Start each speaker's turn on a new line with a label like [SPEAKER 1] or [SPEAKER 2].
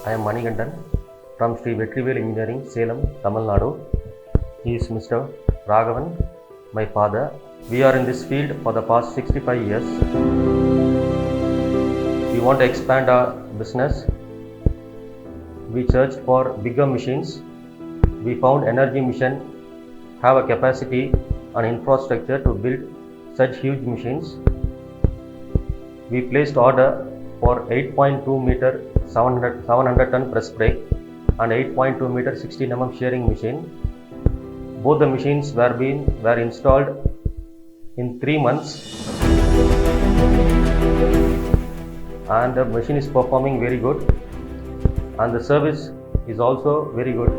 [SPEAKER 1] I am Manigandan from Sri Vetrivel Engineering, Salem, Tamil Nadu. He is Mr. Raghavan, my father. We are in this field for the past 65 years. We want to expand our business. We searched for bigger machines. We found energy mission have a capacity and infrastructure to build such huge machines. We placed order for 8.2 meter 700 ton press brake and 8.2 meter 16 mm shearing machine. Both the machines were installed in 3 months, and the machine is performing very good, and the service is also very good.